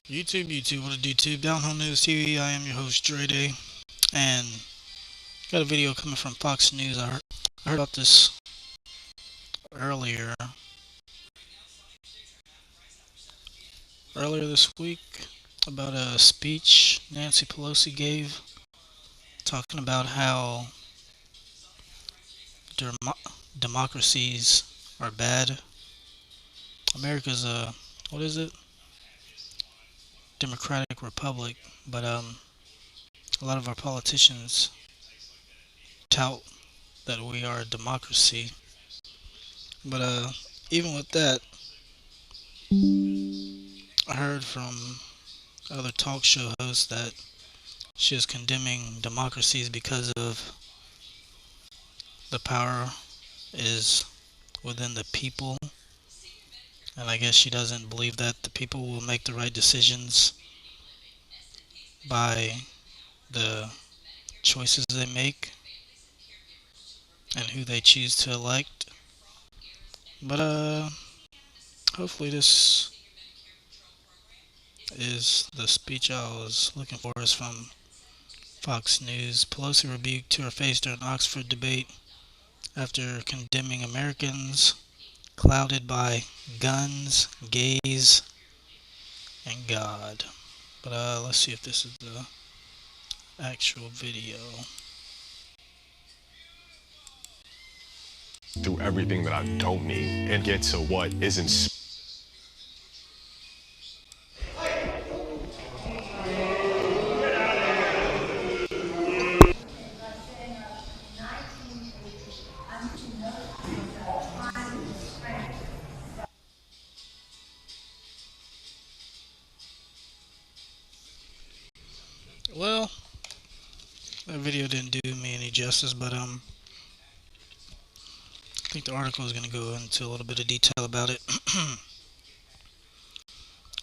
YouTube, what a YouTube, Down Home News TV. I am your host, Dre Day, and got a video coming from Fox News. I heard about this earlier, earlier this week about a speech Nancy Pelosi gave talking about how democracies are bad. America's what is it? Democratic republic, but a lot of our politicians tout that we are a democracy. But even with that, I heard from other talk show hosts that she is condemning democracies because of the power is within the people. And I guess she doesn't believe that the people will make the right decisions by the choices they make and who they choose to elect. But hopefully this is the speech I was looking for is from Fox News. Pelosi rebuked to her face during Oxford debate after condemning Americans clouded by guns, gays, and God. But let's see if this is the actual video. Through everything that I don't need and get to what isn't. Well, that video didn't do me any justice, but I think the article is going to go into a little bit of detail about it.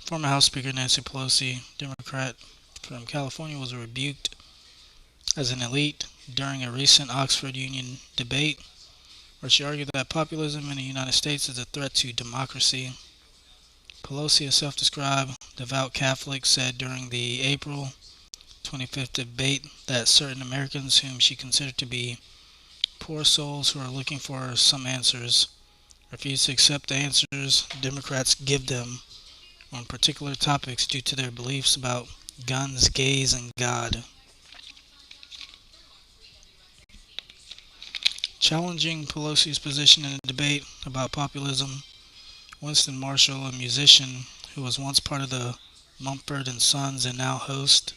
Former House Speaker Nancy Pelosi, Democrat from California, was rebuked as an elite during a recent Oxford Union debate where she argued that populism in the United States is a threat to democracy. Pelosi, a self-described devout Catholic, said during the April 25th debate that certain Americans whom she considered to be poor souls who are looking for some answers refuse to accept the answers Democrats give them on particular topics due to their beliefs about guns, gays, and God. Challenging Pelosi's position in a debate about populism, Winston Marshall, a musician who was once part of the Mumford and Sons and now host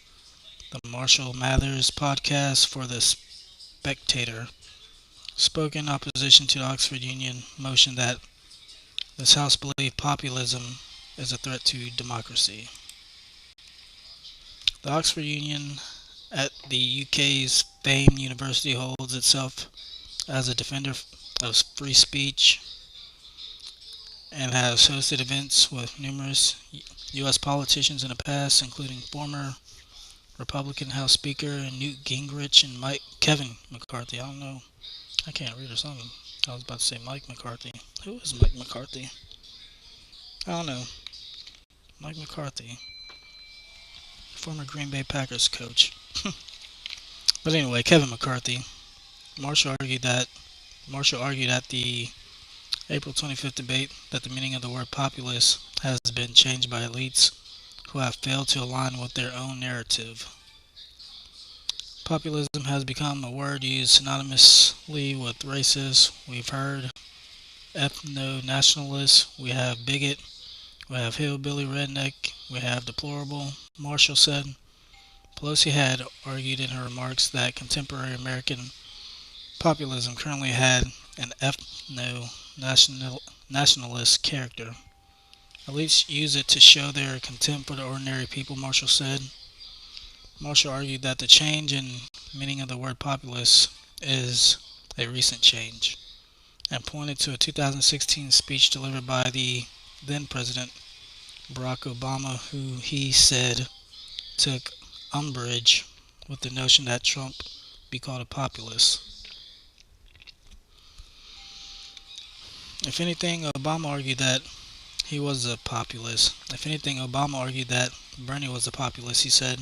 the Marshall Mathers podcast for The Spectator, spoke in opposition to the Oxford Union motion that this House believed populism is a threat to democracy. The Oxford Union at the UK's famed university holds itself as a defender of free speech and has hosted events with numerous U.S. politicians in the past, including former Republican House Speaker Newt Gingrich and Kevin McCarthy. I don't know. I can't read or something. I was about to say Mike McCarthy. Who is Mike McCarthy? I don't know. Mike McCarthy, former Green Bay Packers coach. But anyway, Kevin McCarthy. Marshall argued at the April 25th debate that the meaning of the word populist has been changed by elites who have failed to align with their own narrative. Populism has become a word used synonymously with racist. We've heard ethno-nationalist, we have bigot, we have hillbilly redneck, we have deplorable, Marshall said. Pelosi had argued in her remarks that contemporary American populism currently had an ethno-nationalist character. Elites use it to show their contempt for the ordinary people, Marshall said. Marshall argued that the change in meaning of the word populist is a recent change and pointed to a 2016 speech delivered by the then President Barack Obama, who he said took umbrage with the notion that Trump be called a populist. If anything, Obama argued that He was a populist. If anything, Obama argued that Bernie was a populist. He said,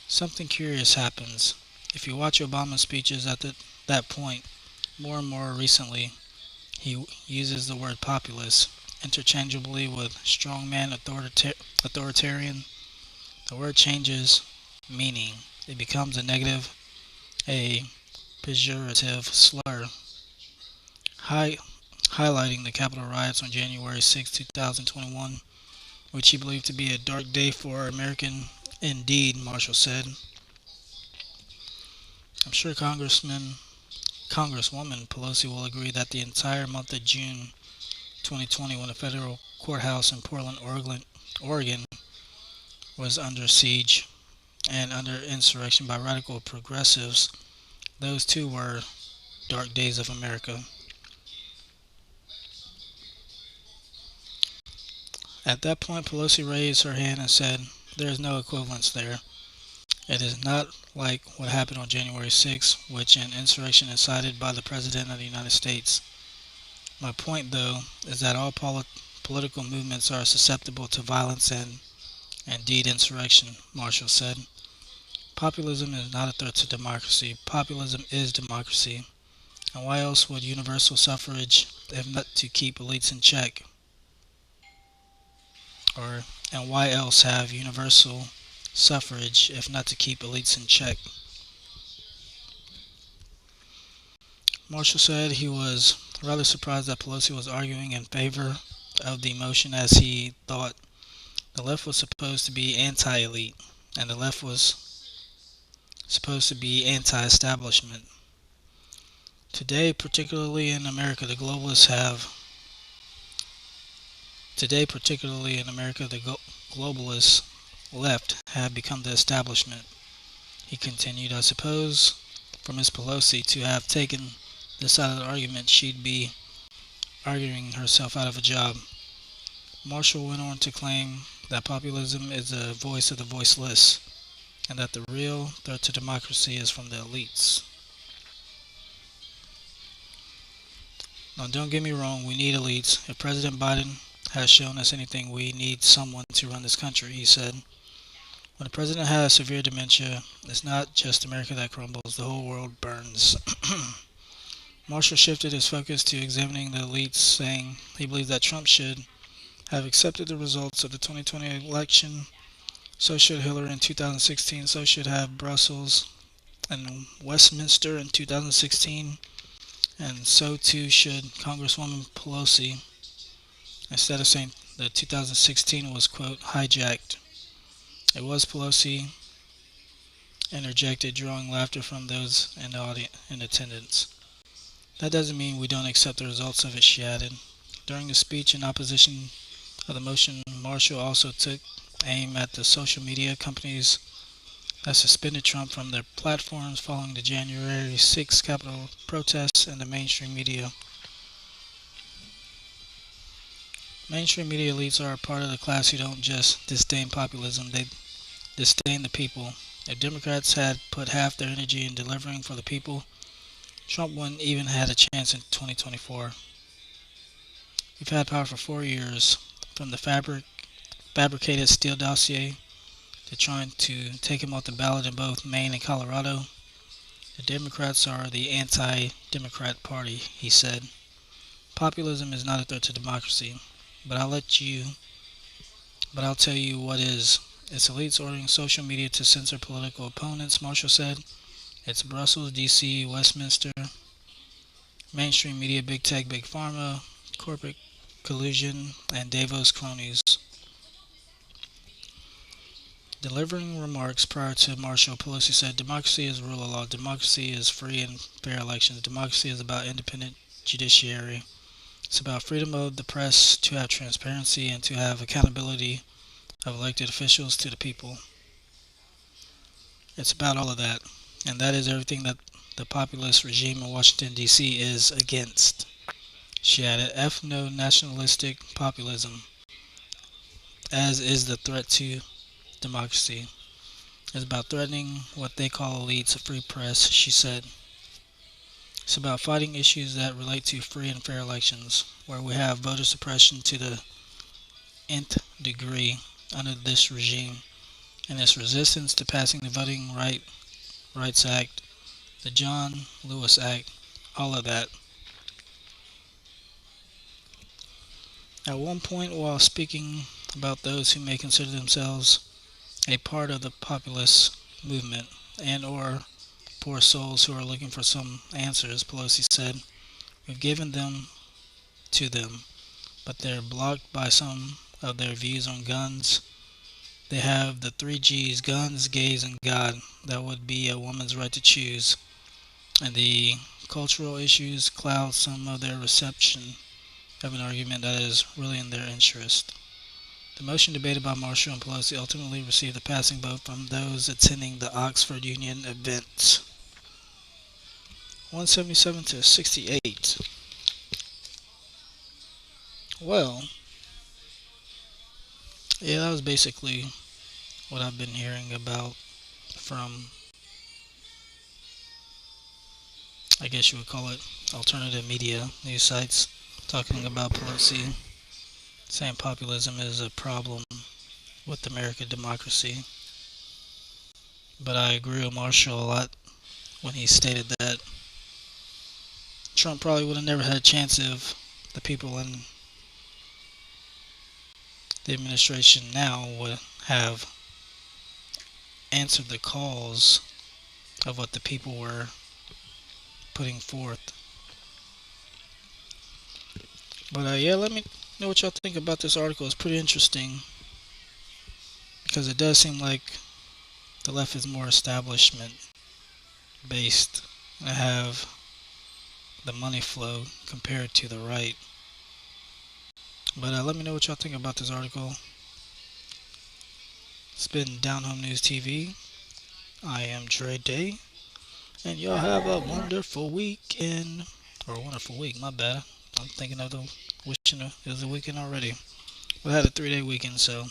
something curious happens. If you watch Obama's speeches at that point, more and more recently, he uses the word populist interchangeably with strongman, authoritarian. The word changes meaning. It becomes a negative, a pejorative slur, hi- highlighting the Capitol riots on January 6, 2021, which he believed to be a dark day for American. Indeed, Marshall said. I'm sure Congresswoman Pelosi will agree that the entire month of June 2020, when a federal courthouse in Portland, Oregon was under siege and under insurrection by radical progressives, those too were dark days of America. At that point, Pelosi raised her hand and said, there is no equivalence there. It is not like what happened on January 6, which an insurrection incited by the President of the United States. My point, though, is that all political movements are susceptible to violence and, indeed, insurrection, Marshall said. Populism is not a threat to democracy. Populism is democracy. And why else would universal suffrage if not to keep elites in check? Or and why else have universal suffrage if not to keep elites in check? Marshall said he was rather surprised that Pelosi was arguing in favor of the motion, as he thought the left was supposed to be anti-elite and the left was supposed to be anti-establishment. Today, particularly in America, the globalists left have become the establishment. He continued, I suppose for Miss Pelosi to have taken this side of the argument, she'd be arguing herself out of a job. Marshall went on to claim that populism is the voice of the voiceless, and that the real threat to democracy is from the elites. Now, don't get me wrong, we need elites. If President Biden has shown us anything, we need someone to run this country, he said. When the president has severe dementia, it's not just America that crumbles, the whole world burns. Marshall shifted his focus to examining the elites, saying he believes that Trump should have accepted the results of the 2020 election. So should Hillary in 2016. So should have Brussels and Westminster in 2016. And so too should Congresswoman Pelosi. Instead of saying that 2016 was, quote, hijacked, it was Pelosi, interjected, drawing laughter from those in attendance. That doesn't mean we don't accept the results of it, she added. During the speech in opposition of the motion, Marshall also took aim at the social media companies that suspended Trump from their platforms following the January 6 Capitol protests and the mainstream media. Mainstream media elites are a part of the class who don't just disdain populism, they disdain the people. If Democrats had put half their energy in delivering for the people, Trump wouldn't even had a chance in 2024. We've had power for 4 years, from the fabricated Steele dossier to trying to take him off the ballot in both Maine and Colorado. The Democrats are the anti-Democrat party, he said. Populism is not a threat to democracy, but I'll tell you what is. It's elites ordering social media to censor political opponents, Marshall said. It's Brussels, D.C., Westminster, mainstream media, big tech, big pharma, corporate collusion, and Davos cronies. Delivering remarks prior to Marshall, Pelosi said, democracy is rule of law. Democracy is free and fair elections. Democracy is about independent judiciary. It's about freedom of the press to have transparency and to have accountability of elected officials to the people. It's about all of that. And that is everything that the populist regime in Washington, D.C. is against. She added, ethno-nationalistic populism, as is the threat to democracy. It's about threatening what they call elites, a free press, she said. It's about fighting issues that relate to free and fair elections, where we have voter suppression to the nth degree under this regime and its resistance to passing the Rights Act, the John Lewis Act, all of that. At one point, while speaking about those who may consider themselves a part of the populist movement and or poor souls who are looking for some answers, Pelosi said, "We've given them to them, but they're blocked by some of their views on guns. They have the three G's: guns, gays, and God. That would be a woman's right to choose. And the cultural issues cloud some of their reception of an argument that is really in their interest." The motion debated by Marshall and Pelosi ultimately received a passing vote from those attending the Oxford Union event. 177 to 68. Well, yeah, that was basically what I've been hearing about from, I guess you would call it, alternative media news sites, talking about Pelosi saying populism is a problem with American democracy. But I agree with Marshall a lot when he stated that Trump probably would have never had a chance if the people in the administration now would have answered the calls of what the people were putting forth. But yeah, let me know what y'all think about this article. It's pretty interesting because it does seem like the left is more establishment based and have the money flow compared to the right. But let me know what y'all think about this article. It's been Down Home News TV. I am Dre Day, and y'all have a wonderful weekend, or a wonderful week. My bad. I'm thinking of the wishing it was a weekend already. We had a 3-day weekend, so